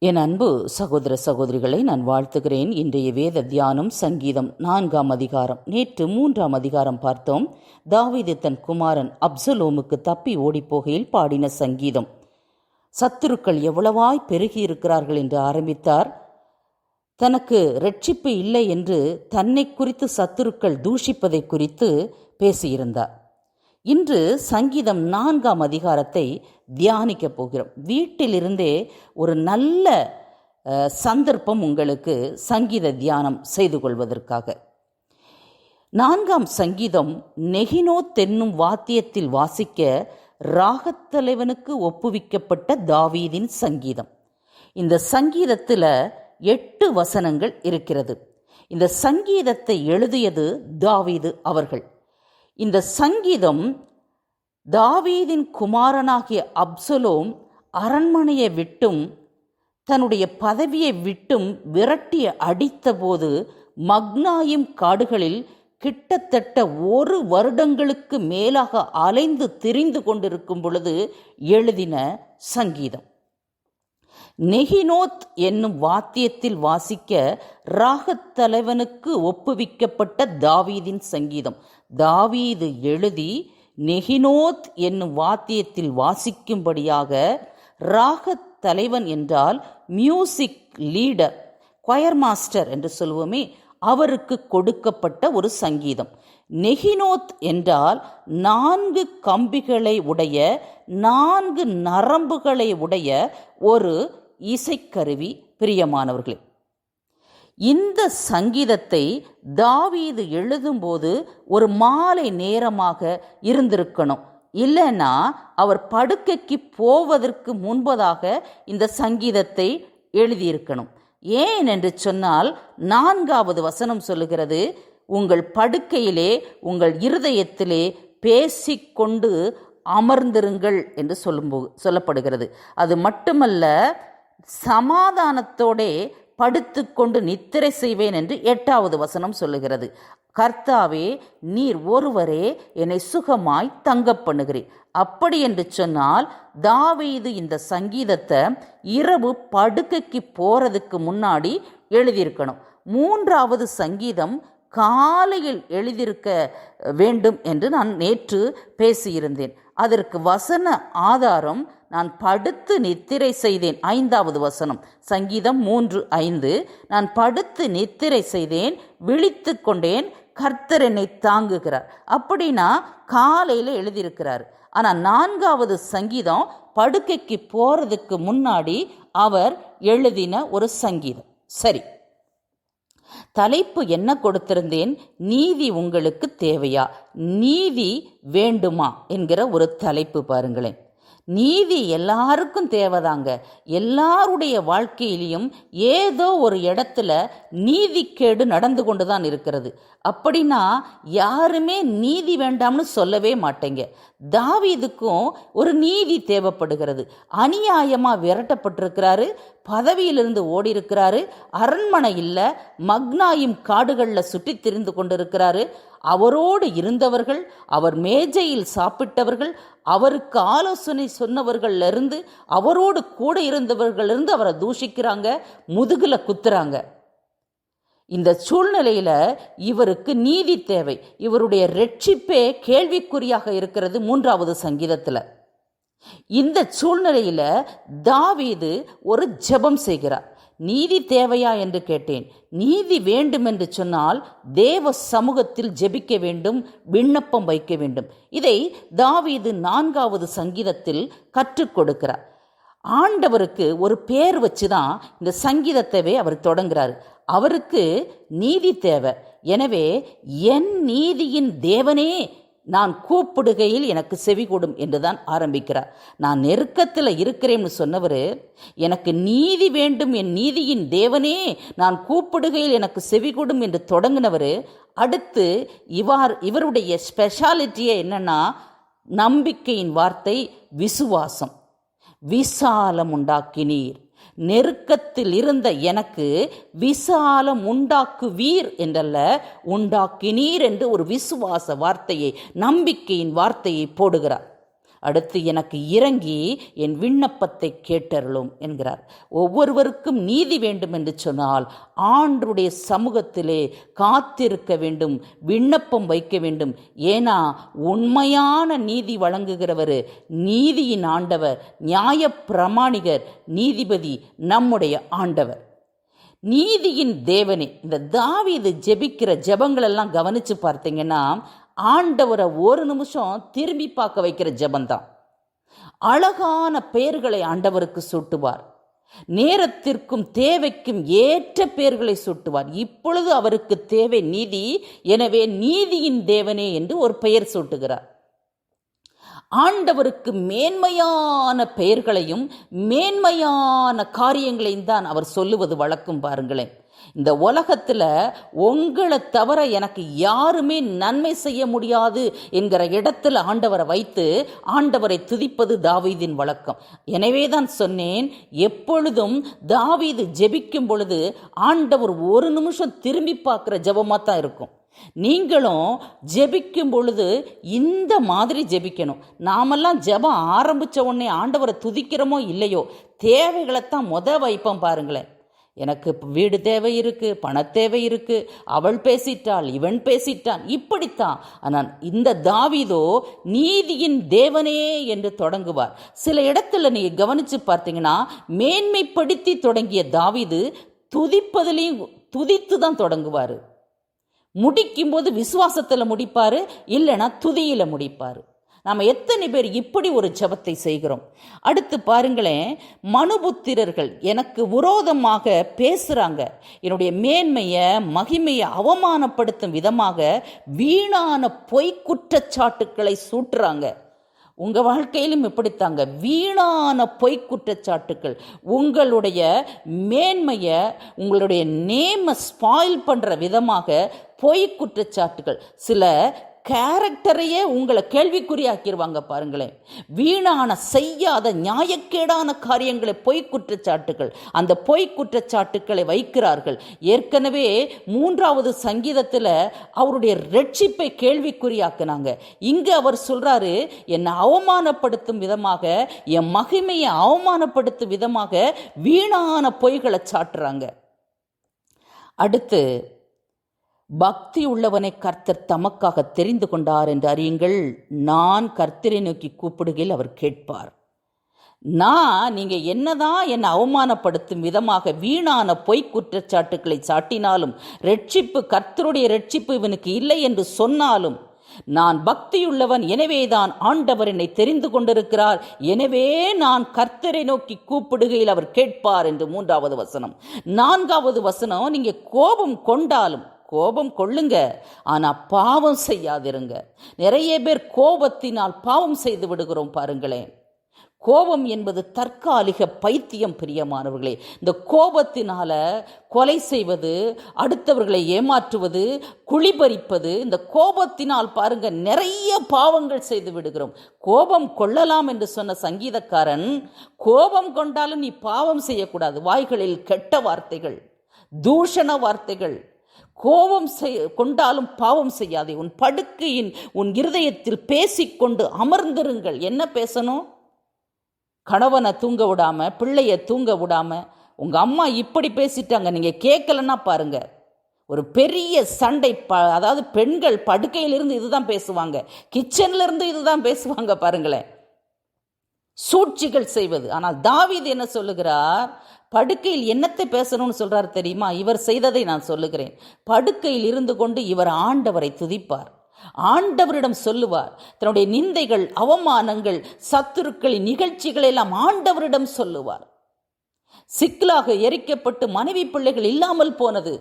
என் அன்பு சகோதர சகோதரிகளை நான் வாழ்த்துகிறேன். இன்றைய வேத தியானம் சங்கீதம் 4ஆம் அதிகாரம். நேற்று 3ஆம் அதிகாரம் பார்த்தோம். தாவீது தன் குமாரன் அப்சலோமுக்கு தப்பி ஓடிப்போகையில் பாடின சங்கீதம். சத்துருக்கள் எவ்வளவாய் பெருகியிருக்கிறார்கள் என்று ஆரம்பித்தார். தனக்கு இரட்சிப்பு இல்லை என்று தன்னை குறித்து சத்துருக்கள் தூஷிப்பதை குறித்து பேசியிருந்தார். இன்று சங்கீதம் 4ஆம் அதிகாரத்தை தியானிக்கப் போகிறோம். வீட்டிலிருந்தே ஒரு நல்ல சந்தர்ப்பம் உங்களுக்கு சங்கீத தியானம் செய்து கொள்வதற்காக. 4ஆம் சங்கீதம் நெகினோத் என்னும் வாத்தியத்தில் வாசிக்க ராகத்தலைவனுக்கு ஒப்புவிக்கப்பட்ட தாவீதின் சங்கீதம். இந்த சங்கீதத்தில் 8 வசனங்கள் இருக்கிறது. இந்த சங்கீதத்தை எழுதியது தாவீது அவர்கள். இந்த சங்கீதம் தாவீதின் குமாரனாகிய அப்சலோம் அரண்மனையை விட்டும் தன்னுடைய பதவியை விட்டும் விரட்டி அடித்தபோது மக்னாயிம் காடுகளில் கிட்டத்தட்ட 1 வருடங்களுக்கு மேலாக அலைந்து திரிந்து கொண்டிருக்கும் பொழுது எழுதின சங்கீதம். நெகினோத் என்னும் வாத்தியத்தில் வாசிக்க ராகத்தலைவனுக்கு ஒப்புவிக்கப்பட்ட தாவீதின் சங்கீதம். தாவீது எழுதி நெகினோத் என்னும் வாத்தியத்தில் வாசிக்கும்படியாக ராகத்தலைவன் என்றால் மியூசிக் லீடர், கொயர் மாஸ்டர் என்று சொல்வோமே, அவருக்கு கொடுக்கப்பட்ட ஒரு சங்கீதம். நெகினோத் என்றால் 4 கம்பிகளை உடைய 4 நரம்புகளை உடைய ஒரு இசைக்கருவி. பிரியமானவர்களே, இந்த சங்கீதத்தை தாவீது எழுதும்போது ஒரு மாலை நேரமாக இருந்திருக்கணும். இல்லைன்னா அவர் படுக்கைக்கு போவதற்கு முன்பதாக இந்த சங்கீதத்தை எழுதியிருக்கணும். ஏன் என்று சொன்னால் 4வது வசனம் சொல்லுகிறது, உங்கள் படுக்கையிலே உங்கள் இருதயத்திலே பேசிக்கொண்டு அமர்ந்திருங்கள் என்று சொல்லப்படுகிறது. அது மட்டுமல்ல, சமாதானத்தோடே படுத்துக்கொண்டு நித்திரை செய்வேன் என்று 8வது வசனம் சொல்லுகிறது. கர்த்தாவே, நீர் ஒருவரே என்னை சுகமாய் தங்க பண்ணுகிறீர். அப்படி என்று சொன்னால் தாவீது இந்த சங்கீதத்தை இரவு படுக்கைக்கு போறதுக்கு முன்னாடி எழுதியிருக்கணும். 3வது சங்கீதம் காலையில் எழுதியிருக்க வேண்டும் என்று நான் நேற்று பேசியிருந்தேன். அதற்கு வசன ஆதாரம் நான் படுத்து நித்திரை செய்தேன். 5வது வசனம், சங்கீதம் 3:5. நான் படுத்து நித்திரை செய்தேன், விழித்து கொண்டேன், கர்த்தர் என்னை தாங்குகிறார். அப்படின்னா காலையில் எழுதியிருக்கிறார். ஆனால் 4வது சங்கீதம் படுக்கைக்கு போறதுக்கு முன்னாடி அவர் எழுதின ஒரு சங்கீதம். சரி, தலைப்பு என்ன கொடுத்திருந்தேன்? நீதி உங்களுக்கு தேவையா, நீதி வேண்டுமா என்கிற ஒரு தலைப்பு. பாருங்களேன், நீதி எல்லாருக்கும் தேவைதாங்க. எல்லாருடைய வாழ்க்கையிலையும் ஏதோ ஒரு இடத்துல நீதிக்கேடு நடந்து கொண்டு தான் இருக்கிறது. அப்படின்னா யாருமே நீதி வேண்டாம்னு சொல்லவே மாட்டேங்க. தாவீதுக்கும் ஒரு நீதி தேவைப்படுகிறது. அநியாயமாக விரட்டப்பட்டிருக்கிறாரு, பதவியிலிருந்து ஓடி இருக்கிறாரு, அரண்மனை இல்லை, மக்னாயிம் காடுகளில் சுற்றி திரிந்து கொண்டிருக்கிறாரு. அவரோடு இருந்தவர்கள், அவர் மேஜையில் சாப்பிட்டவர்கள், அவருக்கு ஆலோசனை சொன்னவர்களிலிருந்து, அவரோடு கூட இருந்தவர்களிலிருந்து அவரை தூஷிக்கிறாங்க, முதுகுல குத்துறாங்க. இந்த சூழ்நிலையில இவருக்கு நீதி தேவை. இவருடைய இரட்சிப்பே கேள்விக்குறியாக இருக்கிறது 3வது சங்கீதத்தில். இந்த சூழ்நிலையில தாவீது ஒரு ஜெபம் செய்கிறார். நீதி தேவையா என்று கேட்டேன். நீதி வேண்டும் என்று சொன்னால் தேவ சமூகத்தில் ஜெபிக்க வேண்டும், விண்ணப்பம் வைக்க வேண்டும். இதை தாவீது 4வது சங்கீதத்தில் கற்றுக் கொடுக்கிறார். ஆண்டவருக்கு ஒரு பேர் வச்சுதான் இந்த சங்கீதத்தைவே அவர் தொடங்குறாரு. அவருக்கு நீதி தேவை. எனவே என் நீதியின் தேவனே, நான் கூப்பிடுகையில் எனக்கு செவி கொடும் என்றுதான் ஆரம்பிக்கிறார். நான் நெருக்கத்தில் இருக்கிறேன்னு சொன்னவர், எனக்கு நீதி வேண்டும், என் நீதியின் தேவனே, நான் கூப்பிடுகையில் எனக்கு செவி கொடும் என்று தொடங்கினவர், அடுத்து இவருடைய ஸ்பெஷாலிட்டியே என்னன்னா, நம்பிக்கையின் வார்த்தை விசுவாசம். விசாலம் உண்டாக்கினீர், நெருக்கத்தில் இருந்த எனக்கு விசாலம் உண்டாக்குவீர் என்றல்ல, உண்டாக்கினீர் என்று ஒரு விசுவாச வார்த்தையை, நம்பிக்கையின் வார்த்தையை போடுகிறார். அடுத்து எனக்கு இறங்கி என் விண்ணப்பத்தை கேட்டருளும் என்கிறார். ஒவ்வொருவருக்கும் நீதி வேண்டும் என்று சொன்னால் ஆண்டவருடைய சமூகத்திலே காத்திருக்க வேண்டும், விண்ணப்பம் வைக்க வேண்டும். ஏன்னா உண்மையான நீதி வழங்குகிறவர், நீதியின் ஆண்டவர், நியாய பிரமாணிகர், நீதிபதி நம்முடைய ஆண்டவர், நீதியின் தேவனே. இந்த தாவீது ஜெபிக்கிற ஜெபங்கள் எல்லாம் கவனிச்சு பார்த்தீங்கன்னா ஆண்டவரை ஒரு நிமிஷம் திரும்பி பார்க்க வைக்கிற ஜெபந்தான். அழகான பெயர்களை ஆண்டவருக்கு சூட்டுவார், நேரத்திற்கும் தேவைக்கும் ஏற்ற பெயர்களை சூட்டுவார். இப்பொழுது அவருக்கு தேவை நீதி, எனவே நீதியின் தேவனே என்று ஒரு பெயர் சூட்டுகிறார். ஆண்டவருக்கு மேன்மையான பெயர்களையும் மேன்மையான காரியங்களையும் தான் அவர் சொல்லுவது வழக்கம். பாருங்களேன், இந்த உலகத்தில் உங்களை தவிர எனக்கு யாருமே நன்மை செய்ய முடியாது என்கிற இடத்துல ஆண்டவரை வைத்து ஆண்டவரை துதிப்பது தாவீதின் வழக்கம். எனவே தான் சொன்னேன், எப்பொழுதும் தாவீது ஜெபிக்கும் பொழுது ஆண்டவர் ஒரு நிமிஷம் திரும்பி பார்க்குற ஜெபமாக தான் இருக்கும். நீங்களும் ஜெபிக்கும் பொழுது இந்த மாதிரி ஜெபிக்கணும். நாமெல்லாம் ஜெபம் ஆரம்பித்த உடனே ஆண்டவரை துதிக்கிறோமோ இல்லையோ, தேவைகளைத்தான் வைப்போம். பாருங்களேன், எனக்கு வீடு தேவை இருக்கு, பண தேவை இருக்கு, அவள் பேசிட்டாள், இவன் பேசிட்டான், இப்படித்தான். ஆனால் இந்த தாவீதோ நீதியின் தேவனே என்று தொடங்குவார். சில இடத்துல நீங்க கவனிச்சு பார்த்தீங்கன்னா மேன்மைப்படுத்தி தொடங்கிய தாவீது துதிப்பதிலையும் துதித்து தான் தொடங்குவார். முடிக்கும்போது விசுவாசத்தில் முடிப்பார், இல்லைன்னா துதியில் முடிப்பார். நாம் எத்தனை பேர் இப்படி ஒரு ஜெபத்தை செய்கிறோம்? அடுத்து பாருங்களேன், மனுபுத்திரர்கள் எனக்கு விரோதமாக பேசுகிறாங்க, என்னுடைய மேன்மையை மகிமையை அவமானப்படுத்தும் விதமாக வீணான பொய் குற்றச்சாட்டுக்களை சூட்டுறாங்க. உங்கள் வாழ்க்கையிலும் இப்படித்தாங்க, வீணான பொய் குற்றச்சாட்டுக்கள் உங்களுடைய மேன்மையை, உங்களுடைய நேமை ஸ்பாயில் பண்ணுற விதமாக பொய் குற்றச்சாட்டுகள் சில கேரக்டரையே உங்களை கேள்விக்குறியாக்கிடுவாங்க. பாருங்களேன், வீணான செய்யாத நியாயக்கேடான காரியங்களை பொய் குற்றச்சாட்டுகள், அந்த பொய் குற்றச்சாட்டுக்களை வைக்கிறார்கள். ஏற்கனவே 3வது சங்கீதத்தில் அவருடைய ரட்சிப்பை கேள்விக்குறியாக்குனாங்க. இங்கு அவர் சொல்றாரு, என்னை அவமானப்படுத்தும் விதமாக, என் மகிமையை அவமானப்படுத்தும் விதமாக வீணான பொய்களை சாட்டுறாங்க. அடுத்து, பக்தி உள்ளவனை கர்த்தர் தமக்காக தெரிந்து கொண்டார் என்று அறியுங்கள், நான் கர்த்தரை நோக்கி கூப்பிடுகையில் அவர் கேட்பார். நீங்க என்னதான் என்னை அவமானப்படுத்தும் விதமாக வீணான பொய் குற்றச்சாட்டுக்களை சாட்டினாலும், ரட்சிப்பு கர்த்தருடைய ரட்சிப்பு இவனுக்கு இல்லை என்று சொன்னாலும், நான் பக்தியுள்ளவன், எனவேதான் ஆண்டவர் என்னை தெரிந்து கொண்டிருக்கிறார், எனவே நான் கர்த்தரை நோக்கி கூப்பிடுகையில் அவர் கேட்பார் என்று 3வது வசனம். 4வது வசனம், நீங்க கோபம் கொண்டாலும் கோபம் கொள்ளுங்க, ஆனா பாவம் செய்யாதிருங்க. நிறைய பேர் கோபத்தினால் பாவம் செய்து விடுகிறோம். பாருங்களேன், கோபம் என்பது தற்காலிக பைத்தியம். பிரியமானவர்களே, இந்த கோபத்தினால கொலை செய்வது, அடுத்தவர்களை ஏமாற்றுவது, குழிபறிப்பது, இந்த கோபத்தினால் பாருங்க நிறைய பாவங்கள் செய்து விடுகிறோம். கோபம் கொள்ளலாம் என்று சொன்ன சங்கீதக்காரன், கோபம் கொண்டாலும் நீ பாவம் செய்யக்கூடாது. வாய்களில் கெட்ட வார்த்தைகள், தூஷண வார்த்தைகள், கோபம் கொண்டாலும் பாவம் செய்யாதே. உன் படுக்கையின் உன் இருதயத்தில் பேசிக்கொண்டு அமர்ந்திருங்கள். என்ன பேசணும்? கணவனை தூங்க விடாம, பிள்ளைய தூங்க விடாம, உங்க அம்மா இப்படி பேசிட்டாங்க, நீங்க கேட்கலன்னா பாருங்க ஒரு பெரிய சண்டை. அதாவது பெண்கள் படுக்கையிலிருந்து இதுதான் பேசுவாங்க, கிச்சன்ல இருந்து இதுதான் பேசுவாங்க. பாருங்களேன், சூழ்ச்சிகள் செய்வது. ஆனால் தாவீது என்ன சொல்லுகிறார்? படுக்கையில் என்னத்தை பேசணும்னு சொல்றாரு தெரியுமா? இவர் செய்ததை நான் சொல்லுகிறேன். படுக்கையில் இருந்து கொண்டு இவர் ஆண்டவரை துதிப்பார், ஆண்டவரிடம் சொல்லுவார். தன்னுடைய நிந்தைகள், அவமானங்கள், சத்துருக்களின் நிகழ்ச்சிகள் எல்லாம் ஆண்டவரிடம் சொல்லுவார். சிக்கலாக எரிக்கப்பட்டு மனைவி பிள்ளைகள் இல்லாமல் போனது,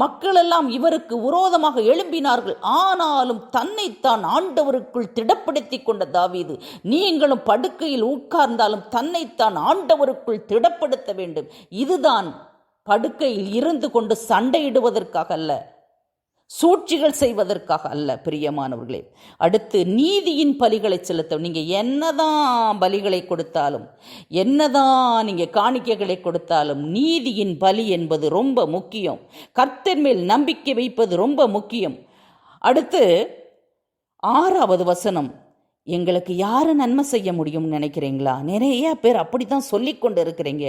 மக்கள் எல்லாம் இவருக்கு விரோதமாக எழும்பினார்கள். ஆனாலும் தன்னைத்தான் ஆண்டவருக்குள் திடப்படுத்தி கொண்ட தாவீது, நீங்களும் படுக்கையில் உட்கார்ந்தாலும் தன்னைத்தான் ஆண்டவருக்குள் திடப்படுத்த வேண்டும். இதுதான் படுக்கையில் இருந்து கொண்டு சண்டையிடுவதற்காக அல்ல, சூழ்ச்சிகள் செய்வதற்காக அல்ல. பிரியமானவர்களே, அடுத்து நீதியின் பலிகளை செலுத்த. நீங்க என்னதான் பலிகளை கொடுத்தாலும், என்னதான் நீங்க காணிக்கைகளை கொடுத்தாலும், நீதியின் பலி என்பது ரொம்ப முக்கியம். கர்த்தர் மேல் நம்பிக்கை வைப்பது ரொம்ப முக்கியம். அடுத்து 6வது வசனம், எங்களுக்கு யார் நன்மை செய்ய முடியும்னு நினைக்கிறீங்களா? நிறைய பேர் அப்படி தான் சொல்லி கொண்டு இருக்கிறீங்க.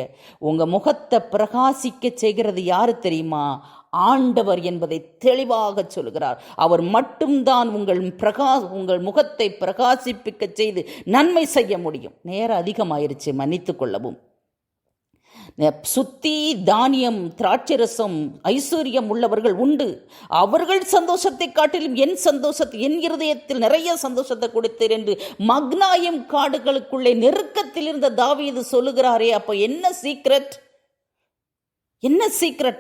உங்கள் முகத்தை பிரகாசிக்க செய்கிறது யார் தெரியுமா? ஆண்டவர் என்பதை தெளிவாக சொல்கிறார். அவர் மட்டும்தான் உங்கள் முகத்தை பிரகாசிப்பிக்க செய்து நன்மை செய்ய முடியும். நேரம் அதிகமாயிருச்சு, மன்னித்து கொள்ளவும். சுத்தி தானியம் திராட்சரசம் ஐஸ்வர்யம் உள்ளவர்கள் உண்டு. அவர்கள் சந்தோஷத்தை காட்டிலும் என் இருதயத்தில் நிறைய சந்தோஷத்தை கொடுத்தீர் என்று மக்னாயம் காடுகளுக்குள்ளே நெருக்கத்தில் இருந்த தாவீது சொல்லுகிறாரே. அப்போ என்ன சீக்ரெட்?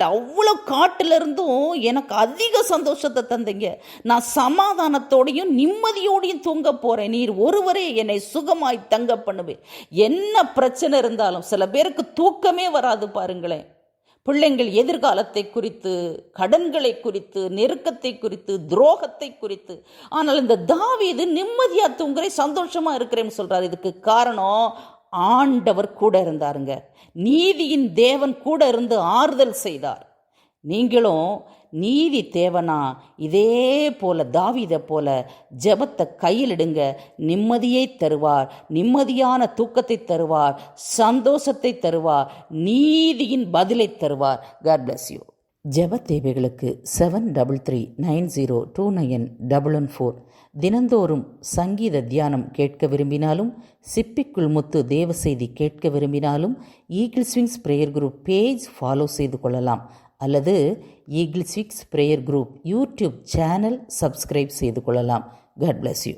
அவ்வளோ காட்டிலிருந்தும் எனக்கு அதிக சந்தோஷத்தை தந்தீங்க. நான் சமாதானத்தோடையும் நிம்மதியோடையும் தூங்க போகிறேன். நீர் ஒருவரே என்னை சுகமாய் தங்க பண்ணுவேன். என்ன பிரச்சனை இருந்தாலும் சில பேருக்கு தூக்கமே வராது பாருங்களேன். பிள்ளைங்கள் எதிர்காலத்தை குறித்து, கடன்களை குறித்து, நெருக்கத்தை குறித்து, துரோகத்தை குறித்து. ஆனால் இந்த தாவீது நிம்மதியாக தூங்குறேன், சந்தோஷமாக இருக்கிறேன்னு சொல்கிறார். இதுக்கு காரணம் ஆண்டவர் கூட இருந்தாருங்க. நீதியின் தேவன் கூட இருந்து ஆறுதல் செய்தார். நீங்களும் நீதி தேவனா இதே போல தாவீதை போல ஜெபத்தை கையிலிடுங்க. நிம்மதியை தருவார், நிம்மதியான தூக்கத்தை தருவார், சந்தோஷத்தை தருவார், நீதியின் பதிலை தருவார். God bless you. ஜெப தேவைகளுக்கு 7339029114. தினந்தோறும் சங்கீத தியானம் கேட்க விரும்பினாலும், சிப்பிக்குள் முத்து தேவ செய்தி கேட்க விரும்பினாலும் eagle swings prayer group page follow செய்து கொள்ளலாம். அல்லது eagle swings prayer group YouTube channel subscribe செய்து கொள்ளலாம். God bless you.